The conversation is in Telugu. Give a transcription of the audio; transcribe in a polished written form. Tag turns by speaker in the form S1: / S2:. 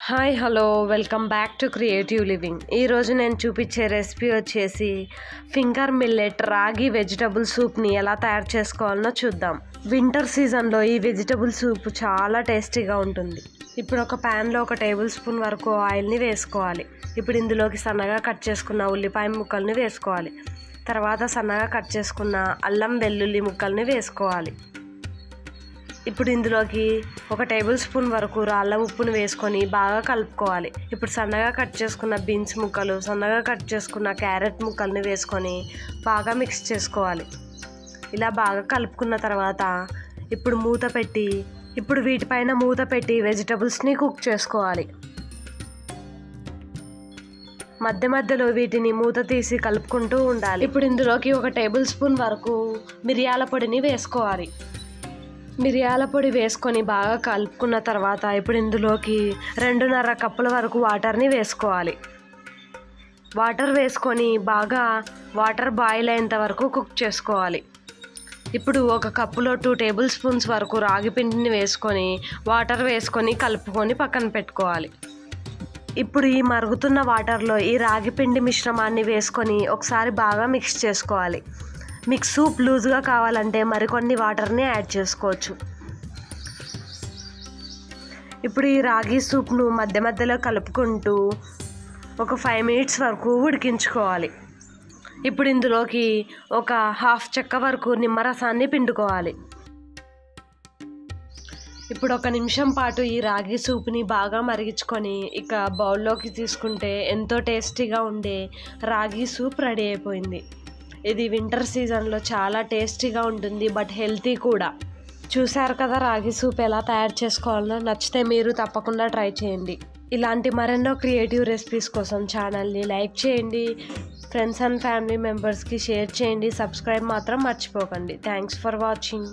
S1: Hi hello welcome back to creative living. ఈరోజు నేను చూపించే రెసిపీ వచ్చేసి ఫింగర్ మిల్లెట్ రాగి వెజిటబుల్ సూప్ని ఎలా తయారు చేసుకోవాలనో చూద్దాం. వింటర్ సీజన్లో ఈ వెజిటబుల్ సూప్ చాలా టేస్టీగా ఉంటుంది. ఇప్పుడు ఒక ప్యాన్లో 1 టేబుల్ స్పూన్ వరకు ఆయిల్ని వేసుకోవాలి. ఇప్పుడు ఇందులోకి సన్నగా కట్ చేసుకున్న ఉల్లిపాయ ముక్కల్ని వేసుకోవాలి. తర్వాత సన్నగా కట్ చేసుకున్న అల్లం వెల్లుల్లి ముక్కల్ని వేసుకోవాలి. ఇప్పుడు ఇందులోకి 1 టేబుల్ స్పూన్ వరకు రాళ్ళ ఉప్పును వేసుకొని బాగా కలుపుకోవాలి. ఇప్పుడు సన్నగా కట్ చేసుకున్న బీన్స్ ముక్కలు, సన్నగా కట్ చేసుకున్న క్యారెట్ ముక్కల్ని వేసుకొని బాగా మిక్స్ చేసుకోవాలి. ఇలా బాగా కలుపుకున్న తర్వాత ఇప్పుడు వీటిపైన మూత పెట్టి వెజిటబుల్స్ని కుక్ చేసుకోవాలి. మధ్య మధ్యలో వీటిని మూత తీసి కలుపుకుంటూ ఉండాలి. ఇప్పుడు ఇందులోకి 1 టేబుల్ స్పూన్ వరకు మిరియాల పొడిని వేసుకోవాలి. మిరియాల పొడి వేసుకొని బాగా కలుపుకున్న తర్వాత ఇప్పుడు ఇందులోకి 2.5 కప్పుల వరకు వాటర్ని వేసుకోవాలి. వాటర్ వేసుకొని బాగా వాటర్ బాయిల్ అయ్యేంత వరకు కుక్ చేసుకోవాలి. ఇప్పుడు 1 కప్పులో 2 టేబుల్ స్పూన్స్ వరకు రాగి పిండిని వేసుకొని వాటర్ వేసుకొని కలుపుకొని పక్కన పెట్టుకోవాలి. ఇప్పుడు ఈ మరుగుతున్న వాటర్లో ఈ రాగి పిండి మిశ్రమాన్ని వేసుకొని ఒకసారి బాగా మిక్స్ చేసుకోవాలి. మీకు సూప్ లూజ్గా కావాలంటే మరికొన్ని వాటర్ని యాడ్ చేసుకోవచ్చు. ఇప్పుడు ఈ రాగి సూప్ను మధ్య మధ్యలో కలుపుకుంటూ ఒక 5 మినిట్స్ వరకు ఉడికించుకోవాలి. ఇప్పుడు ఇందులోకి 1/2 చెక్క వరకు నిమ్మరసాన్ని పిండుకోవాలి. ఇప్పుడు 1 నిమిషం పాటు ఈ రాగి సూప్ని బాగా మరిగించుకొని ఇక బౌల్లోకి తీసుకుంటే ఎంతో టేస్టీగా ఉండే రాగి సూప్ రెడీ అయిపోయింది. ఇది వింటర్ సీజన్లో చాలా టేస్టీగా ఉంటుంది, బట్ హెల్తీ కూడా. చూశారు కదా రాగి సూప్ ఎలా తయారు చేసుకోవాలో. నచ్చితే మీరు తప్పకుండా ట్రై చేయండి. ఇలాంటి మరెన్నో క్రియేటివ్ రెసిపీస్ కోసం ఛానల్ని లైక్ చేయండి, ఫ్రెండ్స్ అండ్ ఫ్యామిలీ మెంబర్స్కి షేర్ చేయండి, సబ్స్క్రైబ్ మాత్రం మర్చిపోకండి. Thanks for watching.